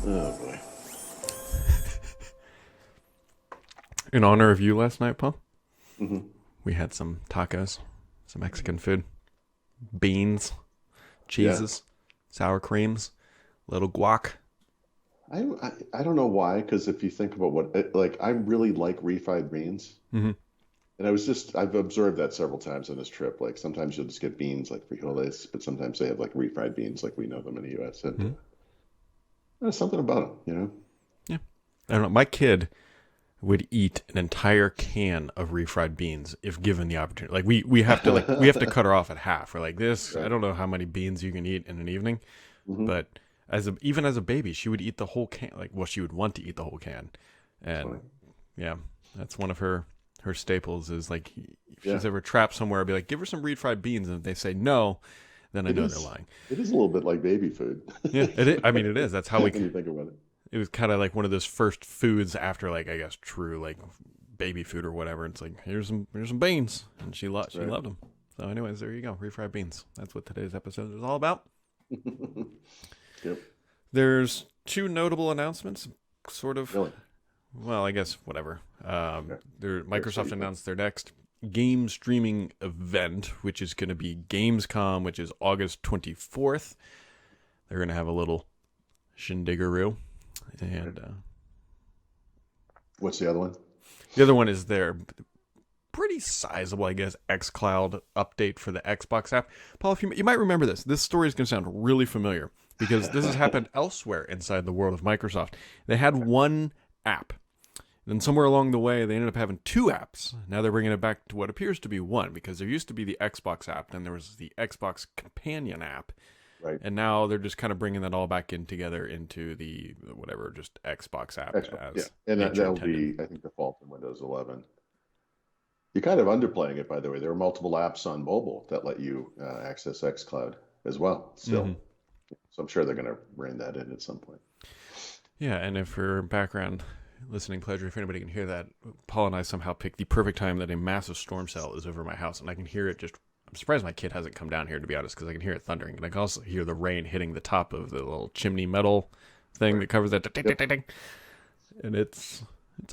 Oh boy. In honor of you last night, Paul, Hmm. we had some tacos, some Mexican food, beans, Yeah. cheeses, sour creams, little guac. I don't know why, because if you think about like, I really like refried beans. Mm-hmm. And I've observed that several times on this trip. Like sometimes you'll just get beans like frijoles, but sometimes they have like refried beans like we know them in the US. And Mm-hmm. there's something about them. Yeah. I don't know. My kid would eat an entire can of refried beans if given the opportunity. Like we have to cut her off at half. We're like this. I Right. don't know how many beans you can eat in an evening, Hmm. but even as a baby, she would eat the whole can. Like, well, she would want to eat the whole can, It's funny. and yeah, that's one of her staples. Is like if Yeah. she's ever trapped somewhere, I'd be like, give her some refried beans, and if they say no, then I It know they're is lying. it is a little bit like baby food. Yeah, it is. I mean, it is. That's how we. When you think about it. It was kind of like one of those first foods after, like, I guess, true like baby food or whatever. It's like here's some beans, and she Right. loved them. So, anyways, there you go, refried beans. That's what today's episode is all about. Yep. There's two notable announcements, sort of. Really. Well, I guess whatever. Okay. Very Microsoft exciting. announced their next game streaming event, which is going to be Gamescom, which is August 24th. They're going to have a little shindigaroo, Okay. and What's the other one? the other one is their pretty sizable, I guess, xCloud update for the Xbox app. Paul, if you might remember this. This story is going to sound really familiar because this has happened elsewhere inside the world of Microsoft. They had one app. Then somewhere along the way, they ended up having two apps. Now they're bringing it back to what appears to be one, because there used to be the Xbox app, then there was the Xbox Companion app, Right. and now they're just kind of bringing that all back in together into the whatever, just Xbox app Excellent. Yeah. as And nature that'll intended. be, I think, default in Windows 11. You're kind of underplaying it, by the way. There are multiple apps on mobile that let you access xCloud as well, Mm-hmm. still. So I'm sure they're going to rein that in at some point. Yeah, and if for background listening pleasure, if anybody can hear that, Paul and I somehow picked the perfect time that a massive storm cell is over my house, and I can hear it just. I'm surprised my kid hasn't come down here, to be honest, because I can hear it thundering, and I can also hear the rain hitting the top of the little chimney metal thing Right. that covers that. Ding, ding, Yep. ding, ding. And it's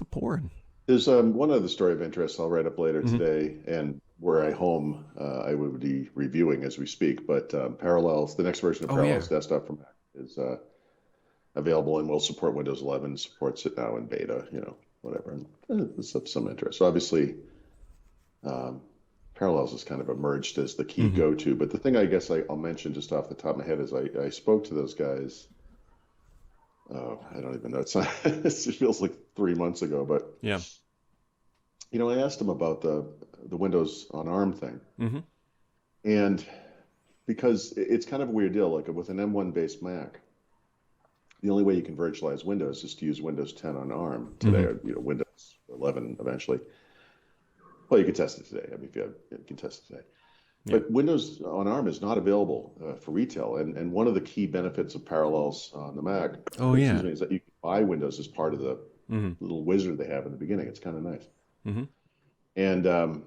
a pouring. There's one other story of interest I'll write up later Mm-hmm. today, and where I home, I will be reviewing as we speak. But Parallels, the next version of Oh yeah. Parallels Desktop for Mac is available and will support Windows 11, supports it now in beta, whatever. And it's of some interest. So obviously, um, Parallels has kind of emerged as the key Mm-hmm. go-to. But the thing I guess I'll mention just off the top of my head is I spoke to those guys. Oh, I don't even know. It's not, it feels like 3 months ago, but Yeah. I asked them about the Windows on ARM thing, Mm-hmm. and because it's kind of a weird deal, like with an M1 based Mac, the only way you can virtualize Windows is to use Windows 10 on ARM today, Mm-hmm. or Windows 11 eventually. Well, you can test it today. I mean, if you can test it today. Yeah. But Windows on ARM is not available for retail, and one of the key benefits of Parallels on the Mac, Oh excuse yeah. me, is that you can buy Windows as part of the Mm-hmm. little wizard they have in the beginning. It's kind of nice, Mm-hmm. and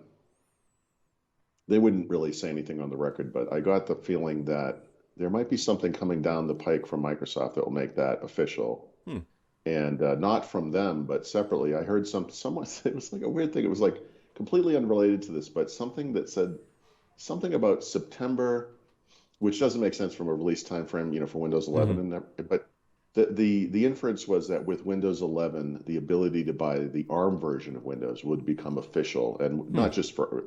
they wouldn't really say anything on the record, but I got the feeling that there might be something coming down the pike from Microsoft that will make that official. Hmm. And not from them, but separately. I heard someone say, it was like a weird thing. It was like completely unrelated to this, but something that said something about September, which doesn't make sense from a release time frame, for Windows Mm-hmm. 11 but the inference was that with Windows 11, the ability to buy the ARM version of Windows would become official, and Hmm. not just for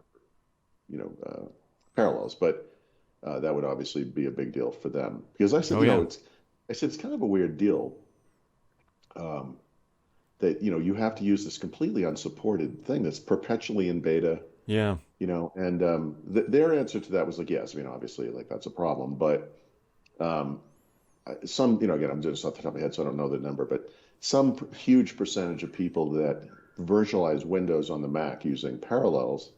you know Parallels, but that would obviously be a big deal for them because I said, Oh yeah. it's kind of a weird deal, um, that you have to use this completely unsupported thing that's perpetually in beta, Yeah. and their answer to that was like, yes, I mean, obviously, like that's a problem, but um, some, again, I'm just off the top of my head, so I don't know the number, but some huge percentage of people that virtualize Windows on the Mac using Parallels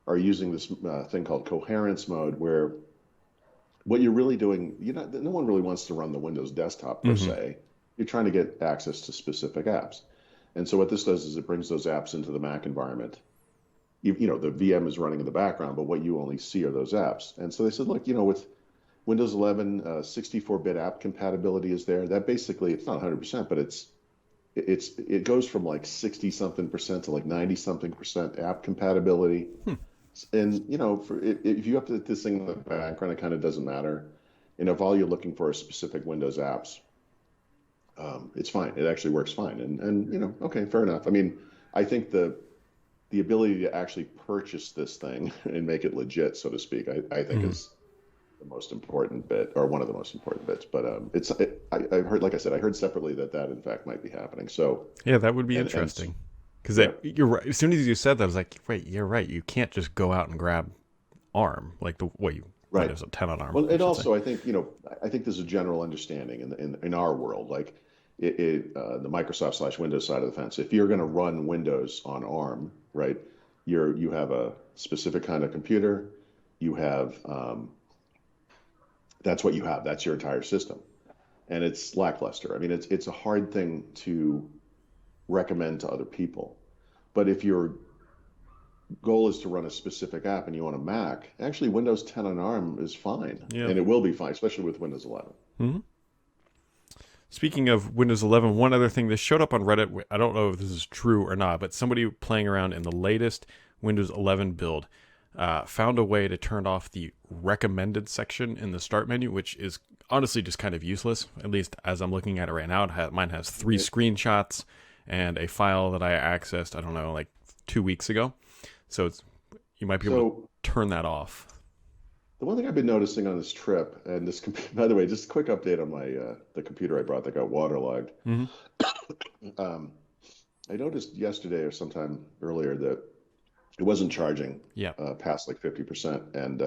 are using this thing called coherence mode, where what you're really doing, no one really wants to run the Windows desktop per Mm-hmm. se. You're trying to get access to specific apps. And so what this does is it brings those apps into the Mac environment. The VM is running in the background, but what you only see are those apps. And so they said, look, with Windows 11 64-bit app compatibility is there. That basically, it's not 100%, but it goes from like 60 something percent to like 90 something percent app compatibility. Hmm. And if you update this thing in the background, it kind of doesn't matter. And if all you're looking for is specific Windows apps, it's fine. It actually works fine. And okay, fair enough. I mean, I think the ability to actually purchase this thing and make it legit, so to speak, I think Hmm. is the most important bit, or one of the most important bits. But I heard, like I said, I heard separately that in fact might be happening. So Yeah, that would be and interesting. Because yeah, you're right. As soon as you said that, I was like, wait, you're right. You can't just go out and grab ARM like the what you right. Windows 10 on ARM, Well, I and should say. also I think I think there's a general understanding in our world, like the Microsoft / Windows side of the fence. If you're going to run Windows on ARM, right, you have a specific kind of computer. You have that's what you have. That's your entire system, and it's lackluster. I mean, it's a hard thing to recommend to other people. But if your goal is to run a specific app and you want a Mac, actually Windows 10 on ARM is fine, Yeah. and it will be fine, especially with Windows 11. Hmm. Speaking of Windows 11, one other thing that showed up on Reddit, I don't know if this is true or not, but somebody playing around in the latest Windows 11 build found a way to turn off the recommended section in the start menu, which is honestly just kind of useless, at least as I'm looking at it right now. Mine has 3 It, screenshots and a file that I accessed, I don't know, like 2 weeks ago. So you might be able to so turn that off. the one thing I've been noticing on this trip, and this, by the way, just a quick update on my the computer I brought that got waterlogged. Hmm. Um, I noticed yesterday or sometime earlier that it wasn't charging Yeah. past like 50%, and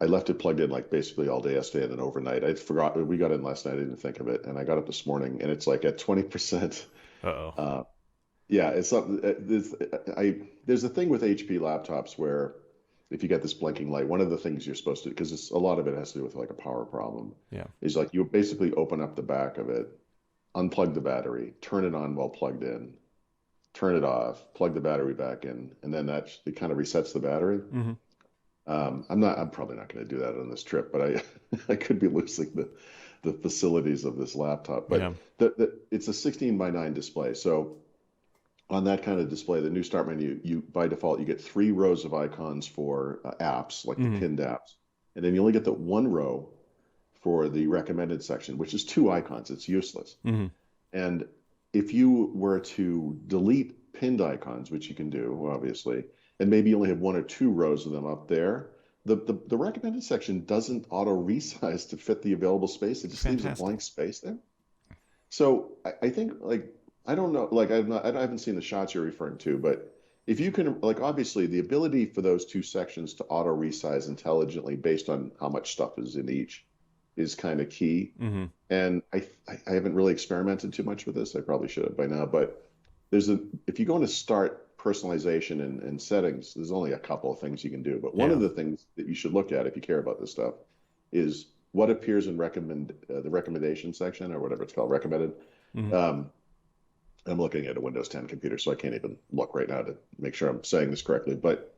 I left it plugged in like basically all day yesterday and then overnight. I forgot we got in last night. I didn't think of it, and I got up this morning and it's like at 20%. Uh-oh. Uh, yeah, it's something. There's a thing with HP laptops where if you get this blinking light, one of the things you're supposed to, because a lot of it has to do with like a power problem, Yeah. is like you basically open up the back of it, unplug the battery, turn it on while plugged in, turn it off, plug the battery back in, and then it kind of resets the battery. Hmm. I'm probably not going to do that on this trip, but I I could be losing the facilities of this laptop. But Yeah. it's a 16 by 9 display, so on that kind of display, the new start menu, you by default you get 3 rows of icons for apps, like the Hmm. pinned apps, and then you only get the 1 row for the recommended section, which is 2 icons. It's useless. Hmm. And if you were to delete pinned icons, which you can do, obviously, and maybe you only have 1 or 2 rows of them up there, the recommended section doesn't auto resize to fit the available space. It just leaves a Fantastic. blank space there. So I think like I don't know, like I haven't seen the shots you're referring to, but if you can, like, obviously the ability for those 2 sections to auto resize intelligently based on how much stuff is in each is kind of key. Hmm. And I haven't really experimented too much with this. I probably should have by now, but if you go into start personalization and settings, there's only a couple of things you can do. But one of Yeah. the things that you should look at if you care about this stuff is what appears in the recommendation section or whatever it's called, recommended. Hmm. Um, I'm looking at a Windows 10 computer, so I can't even look right now to make sure I'm saying this correctly. But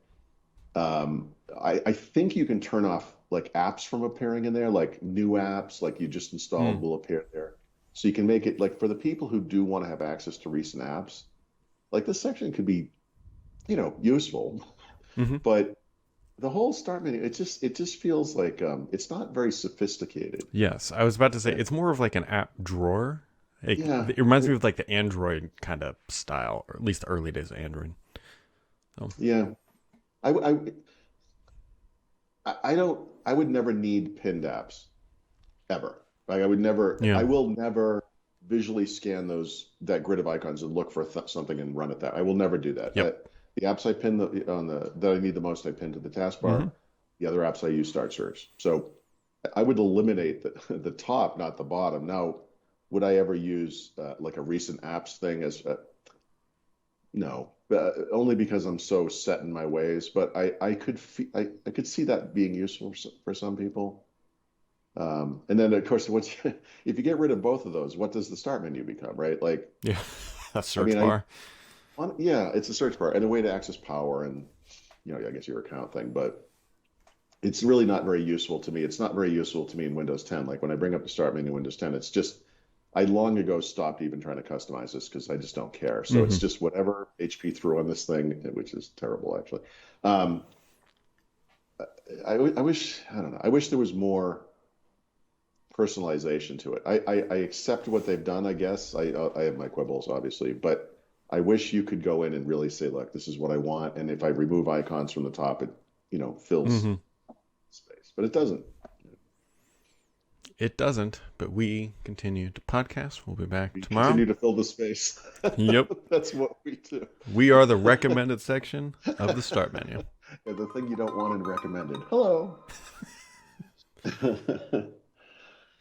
I think you can turn off like apps from appearing in there, like new apps, like you just installed Hmm. will appear there. So you can make it like for the people who do want to have access to recent apps, like this section could be, useful. Hmm. But the whole start menu, it just feels like it's not very sophisticated. Yes, I was about to say And it's more of like an app drawer. yeah, It reminds me of like the Android kind of style, or at least the early days of Android. So, yeah. I, I I don't. I would never need pinned apps ever. Like I would never. yeah. I will never visually scan that grid of icons and look for something and run at that. I will never do that. Yep. The apps I pin on the that I need the most, I pin to the taskbar. Hmm. The other apps I use start search. So I would eliminate the top, not the bottom. Now, would I ever use like a recent apps thing as no, only because I'm so set in my ways. But I could see that being useful for some people. And then of course, if you get rid of both of those, what does the start menu become, right? Like, Yeah. A I search mean, bar. yeah, it's a search bar and a way to access power and I guess your account thing. But it's really not very useful to me. It's not very useful to me in Windows 10. Like when I bring up the start menu in Windows 10, it's just I long ago stopped even trying to customize this because I just don't care. So Hmm. it's just whatever HP threw on this thing, which is terrible actually. Um, I wish I don't know. I wish there was more personalization to it. I accept what they've done. I guess I have my quibbles obviously, but I wish you could go in and really say, look, this is what I want, and if I remove icons from the top, it fills Hmm. space, but it doesn't. It doesn't, but we continue to podcast. We'll be back We tomorrow. continue to fill the space. Yep. That's what we do. We are the recommended section of the start menu. And the thing you don't want in recommended. Hello.